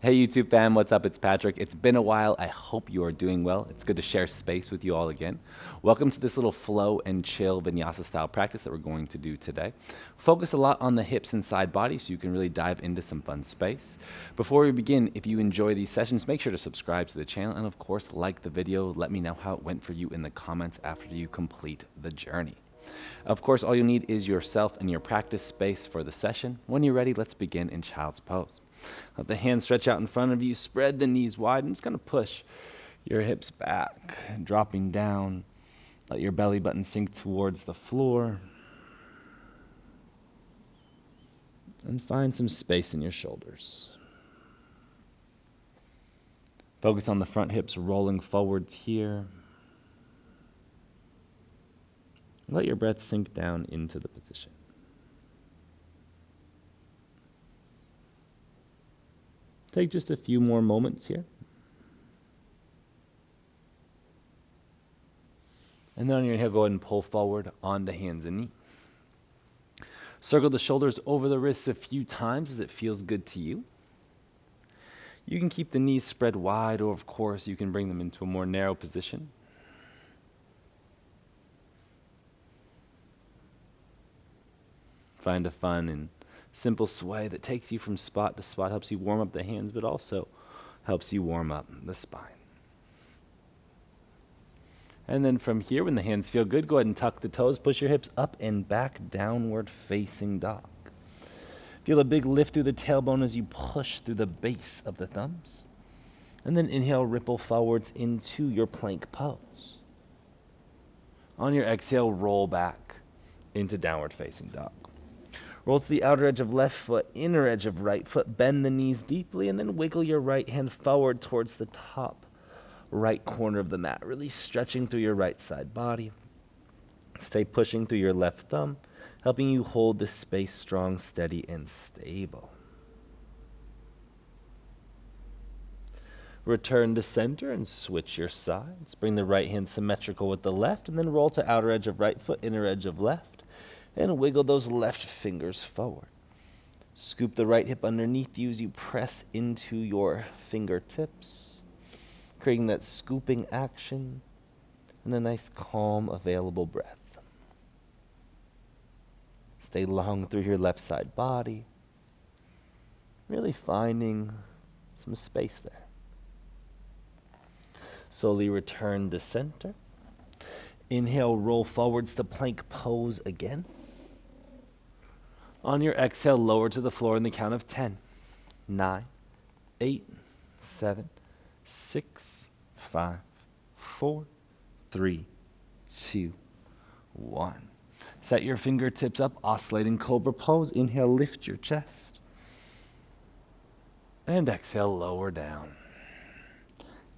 Hey YouTube fam, what's up? It's Patrick. It's been a while. I hope you are doing well. It's good to share space with you all again. Welcome to this little flow and chill vinyasa style practice that we're going to do today. Focus a lot on the hips and side body so you can really dive into some fun space. Before we begin, if you enjoy these sessions, make sure to subscribe to the channel and of course like the video. Let me know how it went for you in the comments after you complete the journey. Of course, all you need is yourself and your practice space for the session. When you're ready, let's begin in child's pose. Let the hands stretch out in front of you, spread the knees wide, and just kind of push your hips back, dropping down. Let your belly button sink towards the floor. And find some space in your shoulders. Focus on the front hips rolling forwards here. Let your breath sink down into the position. Take just a few more moments here. And then on your inhale, go ahead and pull forward onto hands and knees. Circle the shoulders over the wrists a few times as it feels good to you. You can keep the knees spread wide, or of course, you can bring them into a more narrow position. Find a fun and simple sway that takes you from spot to spot, helps you warm up the hands, but also helps you warm up the spine. And then from here, when the hands feel good, go ahead and tuck the toes, push your hips up and back, downward facing dog. Feel a big lift through the tailbone as you push through the base of the thumbs. And then inhale, ripple forwards into your plank pose. On your exhale, roll back into downward facing dog. Roll to the outer edge of left foot, inner edge of right foot, bend the knees deeply, and then wiggle your right hand forward towards the top right corner of the mat, really stretching through your right side body. Stay pushing through your left thumb, helping you hold the space strong, steady, and stable. Return to center and switch your sides. Bring the right hand symmetrical with the left, and then roll to outer edge of right foot, inner edge of left. And wiggle those left fingers forward. Scoop the right hip underneath you as you press into your fingertips, creating that scooping action and a nice, calm, available breath. Stay long through your left side body, really finding some space there. Slowly return to center. Inhale, roll forwards to plank pose again. On your exhale, lower to the floor in the count of 10, 9, 8, 7, 6, 5, 4, 3, 2, 1. Set your fingertips up, oscillating Cobra pose. Inhale, lift your chest. And exhale, lower down.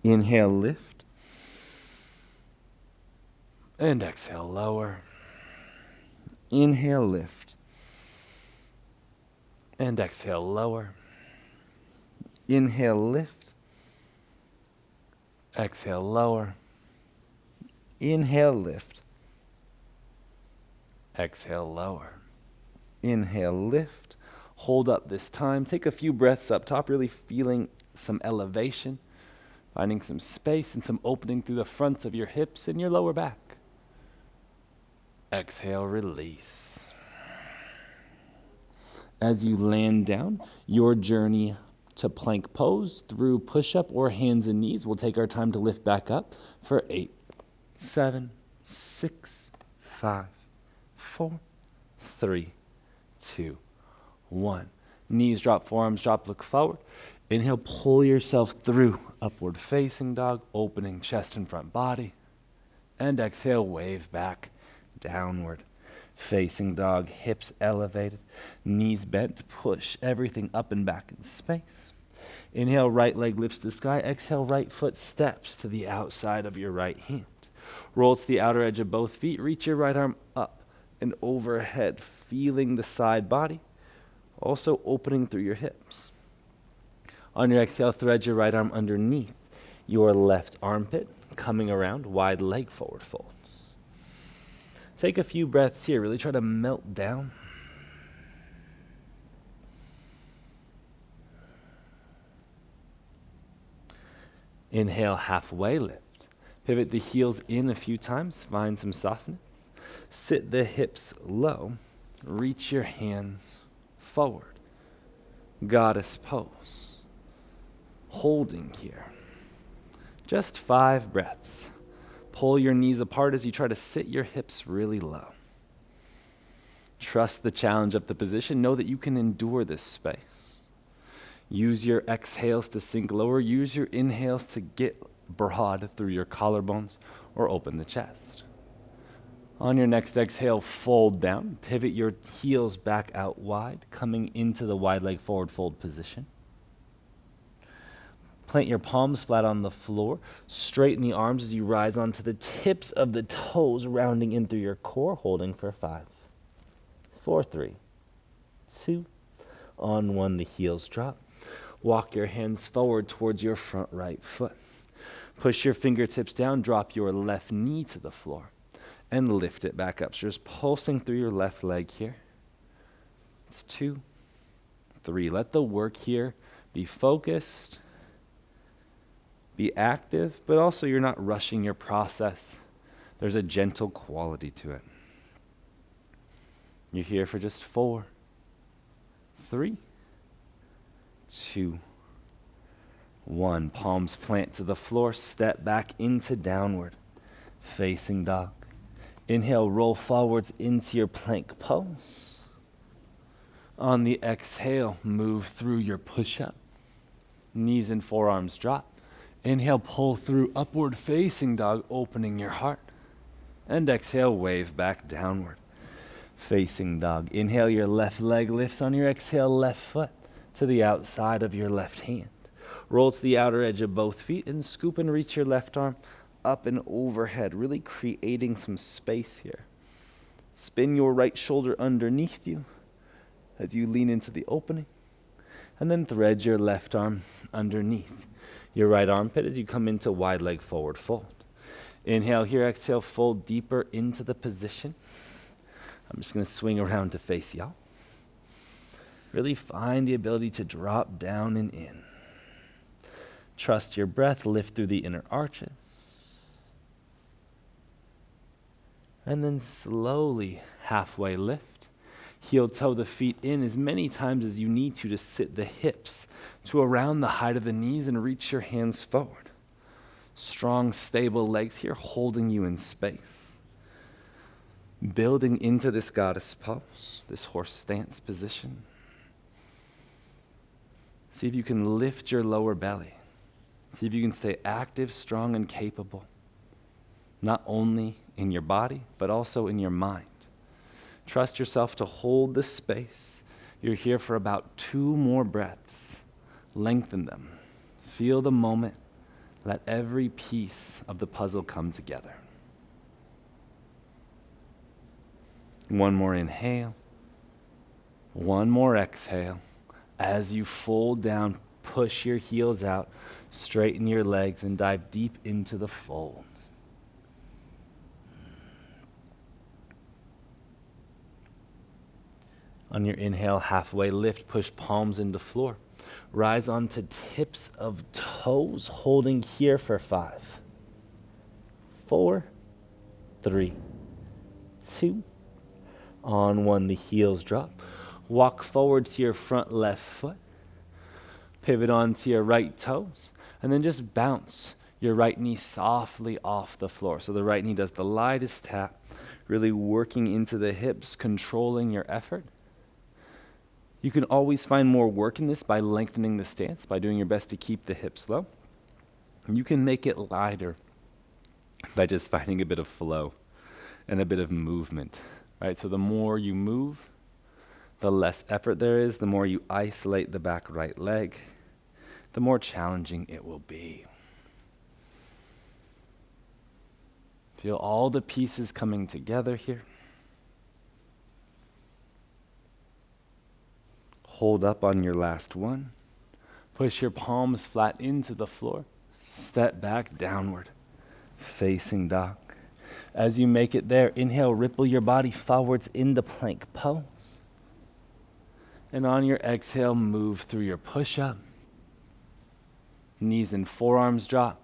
Inhale, lift. And exhale, lower. Inhale, lift. And exhale, lower. Inhale, lift. Exhale, lower. Inhale, lift. Exhale, lower. Inhale, lift. Hold up this time. Take a few breaths up top, really feeling some elevation, finding some space and some opening through the fronts of your hips and your lower back. Exhale, release. As you land down, your journey to plank pose through push-up or hands and knees. We'll take our time to lift back up for 8, 7, 6, 5, 4, 3, 2, 1. Knees drop, forearms drop, look forward. Inhale, pull yourself through upward facing dog, opening chest and front body. And exhale, wave back, downward facing dog, hips elevated, knees bent, push everything up and back in space. Inhale, right leg lifts to sky. Exhale, right foot steps to the outside of your right hand. Roll to the outer edge of both feet. Reach your right arm up and overhead, feeling the side body, also opening through your hips. On your exhale, thread your right arm underneath your left armpit, coming around, wide leg forward fold. Take a few breaths here. Really try to melt down. Inhale, halfway lift. Pivot the heels in a few times, find some softness. Sit the hips low, reach your hands forward. Goddess pose. Holding here. Just 5 breaths. Pull your knees apart as you try to sit your hips really low. Trust the challenge of the position. Know that you can endure this space. Use your exhales to sink lower. Use your inhales to get broad through your collarbones or open the chest. On your next exhale, fold down. Pivot your heels back out wide, coming into the wide leg forward fold position. Plant your palms flat on the floor. Straighten the arms as you rise onto the tips of the toes, rounding in through your core, holding for 5, 4, 3, 2. On 1, the heels drop. Walk your hands forward towards your front right foot. Push your fingertips down, drop your left knee to the floor, and lift it back up. So just pulsing through your left leg here. It's 2, 3. Let the work here be focused, be active, but also you're not rushing your process. There's a gentle quality to it. You're here for just 4, 3, 2, 1. Palms plant to the floor, step back into downward facing dog. Inhale, roll forwards into your plank pose. On the exhale, move through your push-up. Knees and forearms drop. Inhale, pull through upward facing dog, opening your heart. And exhale, wave back downward facing dog. Inhale, your left leg lifts. On your exhale, left foot to the outside of your left hand. Roll to the outer edge of both feet and scoop and reach your left arm up and overhead, really creating some space here. Spin your right shoulder underneath you as you lean into the opening, and then thread your left arm underneath your right armpit as you come into wide leg forward fold. Inhale here, exhale, fold deeper into the position. I'm just going to swing around to face y'all. Really find the ability to drop down and in. Trust your breath, lift through the inner arches. And then slowly halfway lift. Heel toe the feet in as many times as you need to sit the hips to around the height of the knees and reach your hands forward. Strong, stable legs here holding you in space. Building into this goddess pose, this horse stance position. See if you can lift your lower belly. See if you can stay active, strong, and capable, not only in your body, but also in your mind. Trust yourself to hold the space. You're here for about 2 more breaths. Lengthen them. Feel the moment. Let every piece of the puzzle come together. 1 more inhale. 1 more exhale. As you fold down, push your heels out, straighten your legs, and dive deep into the fold. On your inhale, halfway lift, push palms into floor. Rise onto tips of toes, holding here for 5, 4, 3, 2. On 1, the heels drop. Walk forward to your front left foot. Pivot onto your right toes. And then just bounce your right knee softly off the floor. So the right knee does the lightest tap, really working into the hips, controlling your effort. You can always find more work in this by lengthening the stance, by doing your best to keep the hips low. And you can make it lighter by just finding a bit of flow and a bit of movement, right? So the more you move, the less effort there is, the more you isolate the back right leg, the more challenging it will be. Feel all the pieces coming together here. Hold up on your last one. Push your palms flat into the floor. Step back downward, facing dog. As you make it there, inhale, ripple your body forwards into plank pose. And on your exhale, move through your push-up. Knees and forearms drop.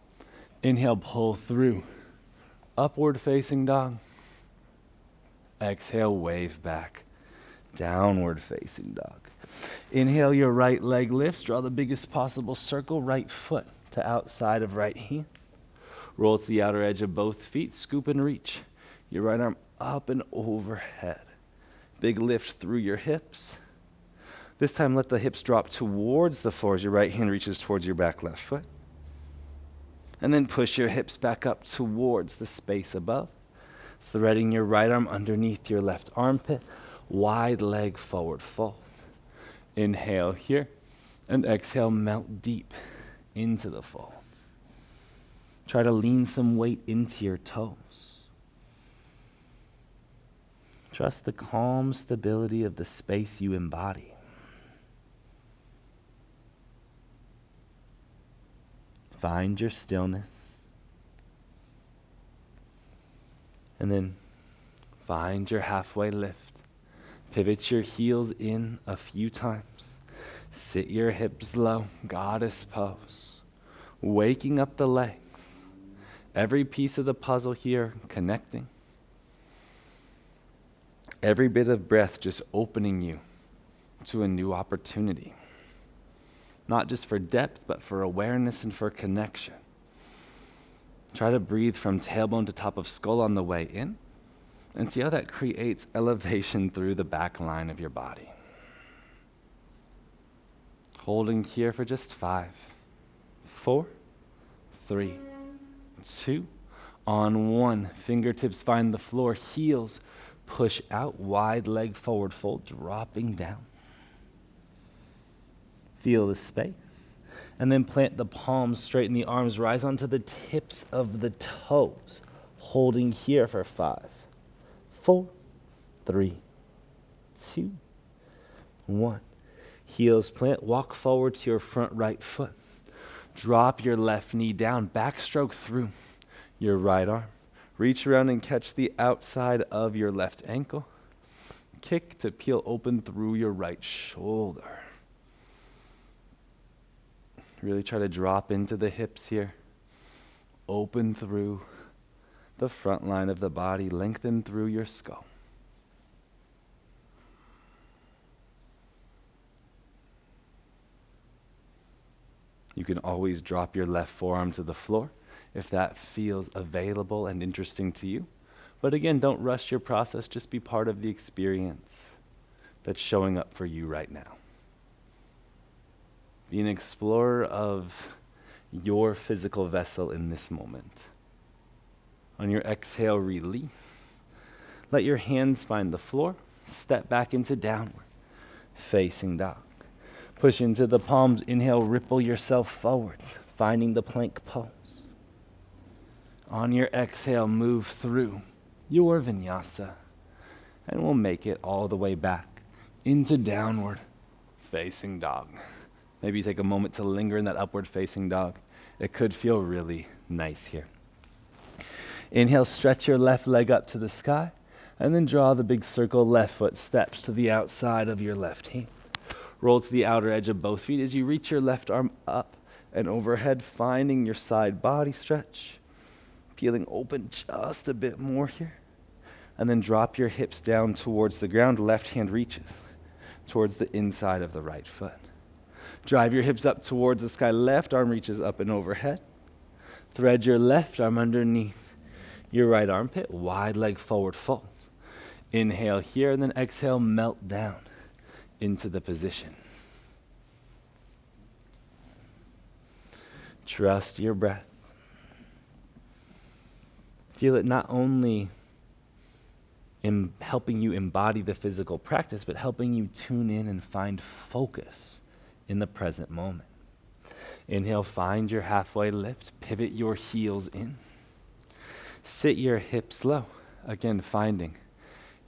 Inhale, pull through. Upward facing dog. Exhale, wave back. Downward facing dog. Inhale, your right leg lifts. Draw the biggest possible circle. Right foot to outside of right hand. Roll to the outer edge of both feet. Scoop and reach. Your right arm up and overhead. Big lift through your hips. This time, let the hips drop towards the floor as your right hand reaches towards your back left foot. And then push your hips back up towards the space above. Threading your right arm underneath your left armpit. Wide leg forward fold. Inhale here. And exhale, melt deep into the fold. Try to lean some weight into your toes. Trust the calm stability of the space you embody. Find your stillness. And then find your halfway lift. Pivot your heels in a few times. Sit your hips low, goddess pose. Waking up the legs. Every piece of the puzzle here connecting. Every bit of breath just opening you to a new opportunity. Not just for depth, but for awareness and for connection. Try to breathe from tailbone to top of skull on the way in, and see how that creates elevation through the back line of your body. Holding here for just 5, 4, 3, 2. On 1, fingertips find the floor, heels push out, wide leg forward fold, dropping down. Feel the space. And then plant the palms, straighten the arms, rise onto the tips of the toes. Holding here for 5, 4, 3, 2, 1. Heels plant, walk forward to your front right foot. Drop your left knee down, backstroke through your right arm. Reach around and catch the outside of your left ankle. Kick to peel open through your right shoulder. Really try to drop into the hips here. Open through the front line of the body. Lengthen through your skull. You can always drop your left forearm to the floor if that feels available and interesting to you. But again, don't rush your process. Just be part of the experience that's showing up for you right now. Be an explorer of your physical vessel in this moment. On your exhale, release. Let your hands find the floor. Step back into downward facing dog. Push into the palms. Inhale, ripple yourself forwards, finding the plank pose. On your exhale, move through your vinyasa. And we'll make it all the way back into downward facing dog. Maybe take a moment to linger in that upward facing dog. It could feel really nice here. Inhale, stretch your left leg up to the sky, and then draw the big circle. Left foot steps to the outside of your left hand. Roll to the outer edge of both feet as you reach your left arm up and overhead, finding your side body stretch. Peeling open just a bit more here. And then drop your hips down towards the ground. Left hand reaches towards the inside of the right foot. Drive your hips up towards the sky. Left arm reaches up and overhead. Thread your left arm underneath your right armpit. Wide leg forward fold. Inhale here and then exhale, melt down into the position. Trust your breath. Feel it not only in helping you embody the physical practice, but helping you tune in and find focus in the present moment. Inhale, find your halfway lift. Pivot your heels in. Sit your hips low. Again, finding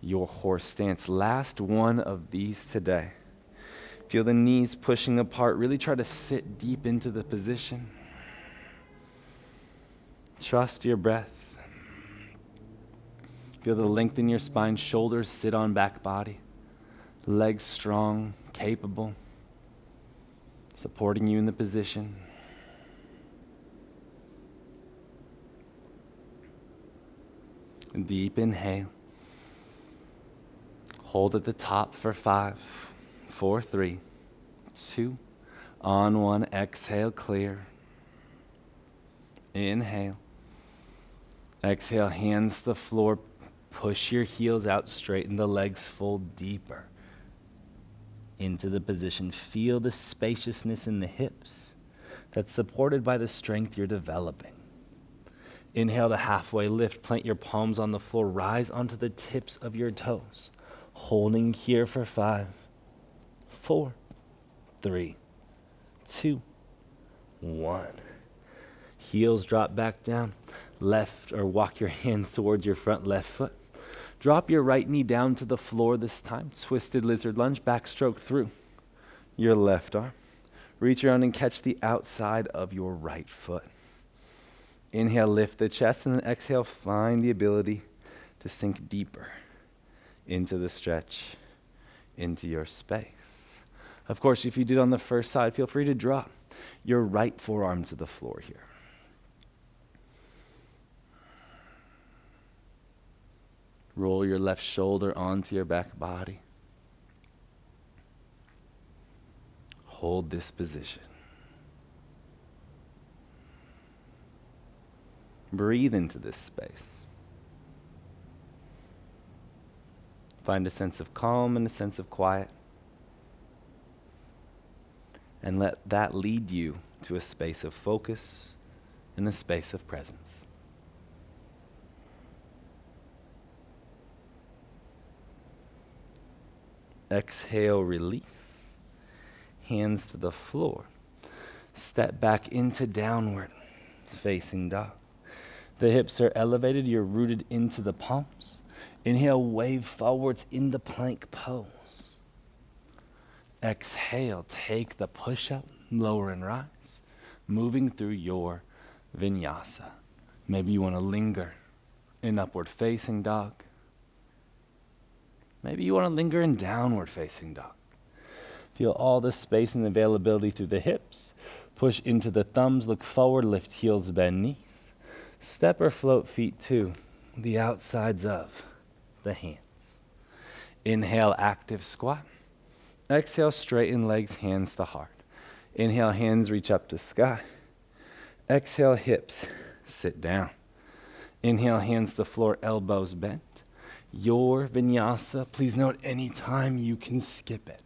your horse stance. Last one of these today. Feel the knees pushing apart. Really try to sit deep into the position. Trust your breath. Feel the length in your spine. Shoulders sit on back body. Legs strong, capable. Supporting you in the position. Deep inhale. Hold at the top for 5, 4, 3, 2. On 1, exhale, clear. Inhale. Exhale, hands to the floor. Push your heels out, straighten the legs, fold deeper into the position. Feel the spaciousness in the hips that's supported by the strength you're developing. Inhale to halfway lift. Plant your palms on the floor. Rise onto the tips of your toes. Holding here for 5, 4, 3, 2, 1. Heels drop back down. Left, or walk your hands towards your front left foot. Drop your right knee down to the floor this time. Twisted lizard lunge, backstroke through your left arm. Reach around and catch the outside of your right foot. Inhale, lift the chest, and then exhale, find the ability to sink deeper into the stretch, into your space. Of course, if you did on the first side, feel free to drop your right forearm to the floor here. Roll your left shoulder onto your back body. Hold this position. Breathe into this space. Find a sense of calm and a sense of quiet. And let that lead you to a space of focus and a space of presence. Exhale, release. Hands to the floor. Step back into downward facing dog. The hips are elevated. You're rooted into the palms. Inhale, wave forwards into plank pose. Exhale, take the push-up, lower and rise, moving through your vinyasa. Maybe you want to linger in upward facing dog. Maybe you want to linger in downward facing dog. Feel all the space and availability through the hips. Push into the thumbs, look forward, lift heels, bend knees. Step or float feet to the outsides of the hands. Inhale, active squat. Exhale, straighten legs, hands to heart. Inhale, hands reach up to sky. Exhale, hips sit down. Inhale, hands to floor, elbows bent. Your vinyasa, please note anytime you can skip it.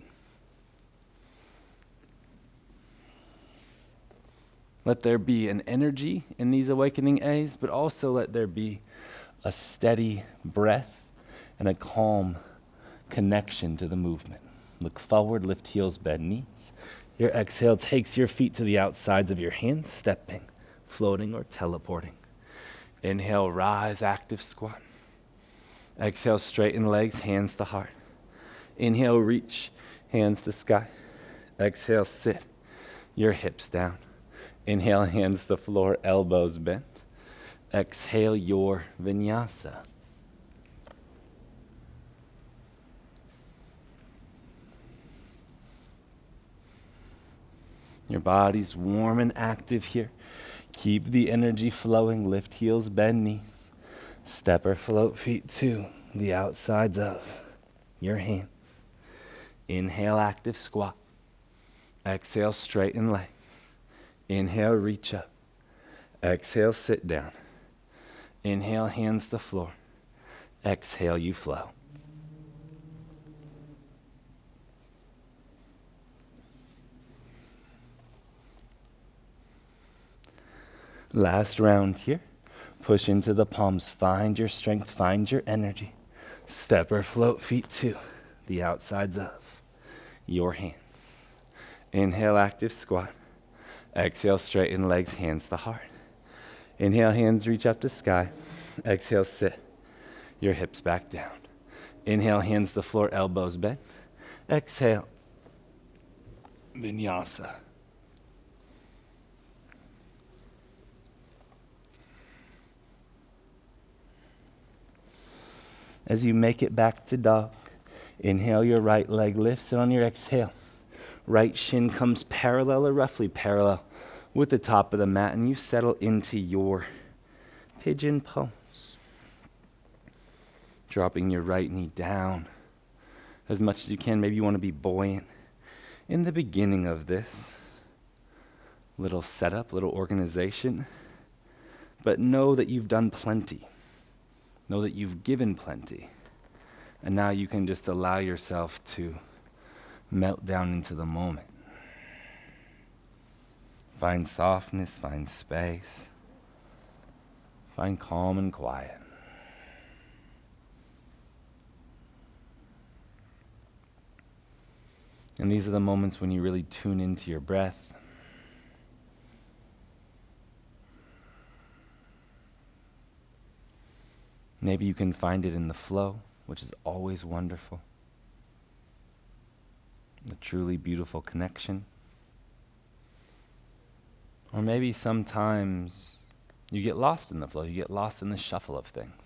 Let there be an energy in these awakening A's, but also let there be a steady breath and a calm connection to the movement. Look forward, lift heels, bend knees. Your exhale takes your feet to the outsides of your hands, stepping, floating, or teleporting. Inhale, rise, active squat. Exhale, straighten legs, hands to heart. Inhale, reach, hands to sky. Exhale, sit, your hips down. Inhale, hands to floor, elbows bent. Exhale, your vinyasa. Your body's warm and active here. Keep the energy flowing, lift heels, bend knees. Step or float feet to the outsides of your hands. Inhale, active squat. Exhale, straighten legs. Inhale, reach up. Exhale, sit down. Inhale, hands to floor. Exhale, you flow. Last round here. Push into the palms. Find your strength. Find your energy. Step or float feet to the outsides of your hands. Inhale, active squat. Exhale, straighten legs, hands to heart. Inhale, hands reach up to sky. Exhale, sit. Your hips back down. Inhale, hands to floor, elbows bent. Exhale, vinyasa. As you make it back to dog, inhale, your right leg lifts, and on your exhale, right shin comes parallel or roughly parallel with the top of the mat, and you settle into your pigeon pose. Dropping your right knee down as much as you can. Maybe you want to be buoyant in the beginning of this little setup, little organization. But know that you've done plenty. Know that you've given plenty. And now you can just allow yourself to melt down into the moment. Find softness, find space, find calm and quiet. And these are the moments when you really tune into your breath. Maybe you can find it in the flow, which is always wonderful. A truly beautiful connection. Or maybe sometimes you get lost in the flow, you get lost in the shuffle of things.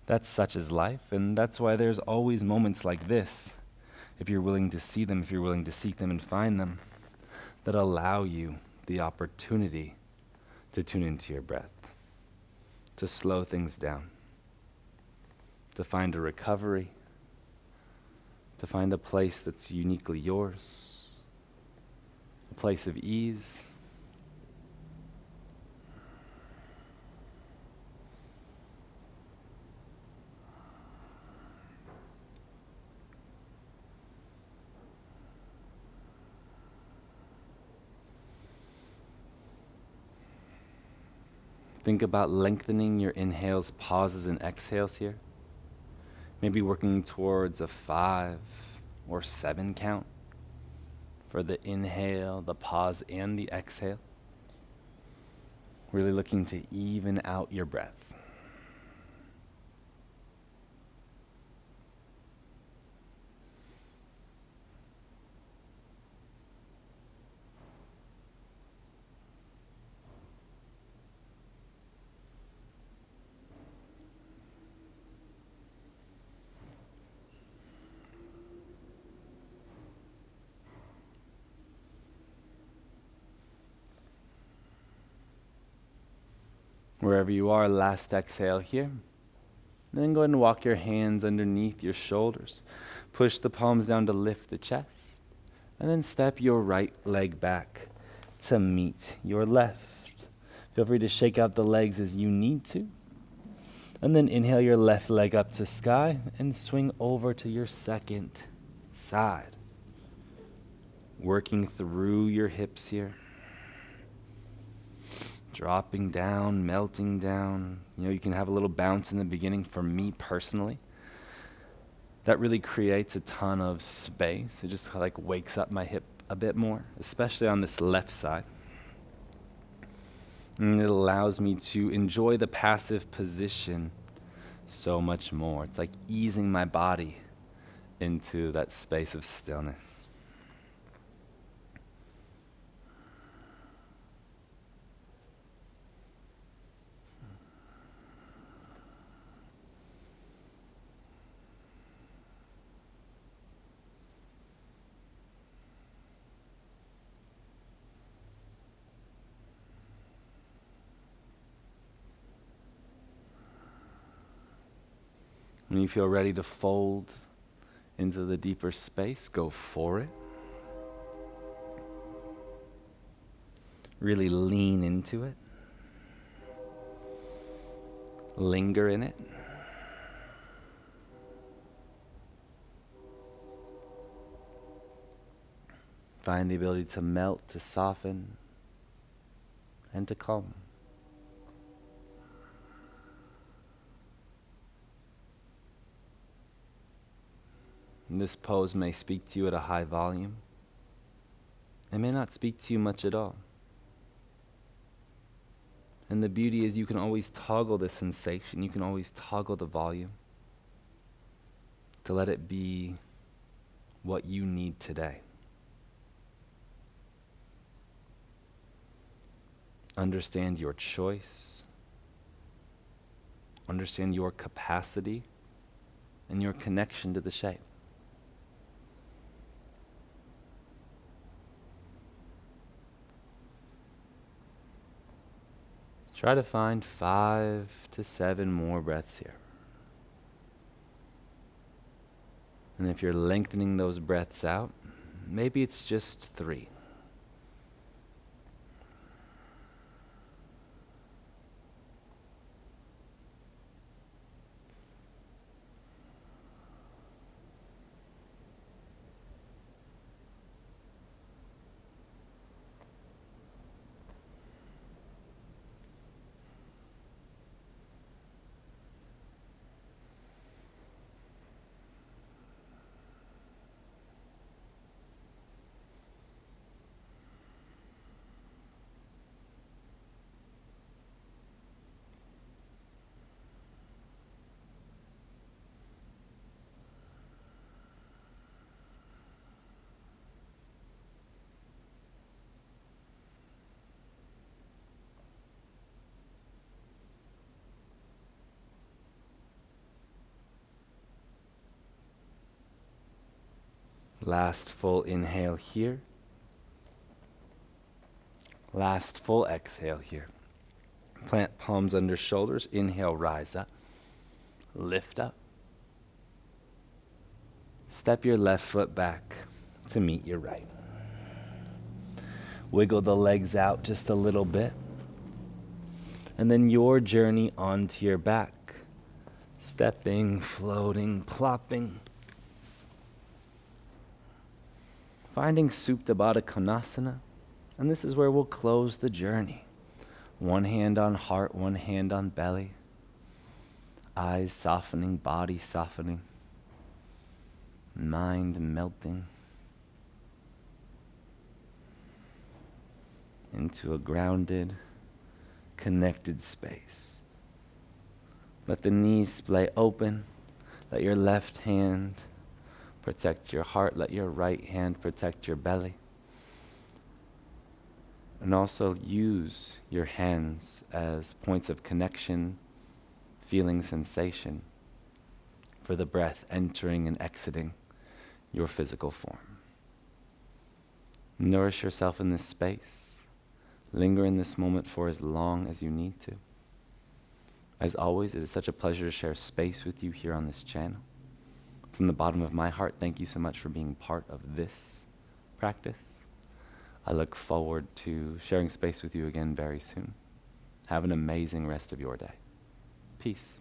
That's such as life, and that's why there's always moments like this, if you're willing to see them, if you're willing to seek them and find them, that allow you the opportunity to tune into your breath, to slow things down, to find a recovery, to find a place that's uniquely yours, a place of ease. Think about lengthening your inhales, pauses, and exhales here. Maybe working towards a 5 or 7 count for the inhale, the pause, and the exhale. Really looking to even out your breath. Wherever you are, last exhale here. Then go ahead and walk your hands underneath your shoulders. Push the palms down to lift the chest. And then step your right leg back to meet your left. Feel free to shake out the legs as you need to. And then inhale your left leg up to sky and swing over to your second side. Working through your hips here. Dropping down, melting down. You can have a little bounce in the beginning. For me personally, that really creates a ton of space. It just like wakes up my hip a bit more, especially on this left side. And it allows me to enjoy the passive position so much more. It's like easing my body into that space of stillness. When you feel ready to fold into the deeper space, go for it. Really lean into it. Linger in it. Find the ability to melt, to soften, and to calm. And this pose may speak to you at a high volume. It may not speak to you much at all. And the beauty is you can always toggle the sensation. You can always toggle the volume to let it be what you need today. Understand your choice. Understand your capacity and your connection to the shape. Try to find 5 to 7 more breaths here. And if you're lengthening those breaths out, maybe it's just 3. Last full inhale here. Last full exhale here. Plant palms under shoulders. Inhale, rise up. Lift up. Step your left foot back to meet your right. Wiggle the legs out just a little bit. And then your journey onto your back. Stepping, floating, plopping. Finding Supta Baddha Konasana. And this is where we'll close the journey. One hand on heart, one hand on belly. Eyes softening, body softening. Mind melting into a grounded, connected space. Let the knees splay open. Let your left hand protect your heart. Let your right hand protect your belly. And also use your hands as points of connection, feeling sensation for the breath entering and exiting your physical form. Nourish yourself in this space. Linger in this moment for as long as you need to. As always, it is such a pleasure to share space with you here on this channel. From the bottom of my heart, thank you so much for being part of this practice. I look forward to sharing space with you again very soon. Have an amazing rest of your day. Peace.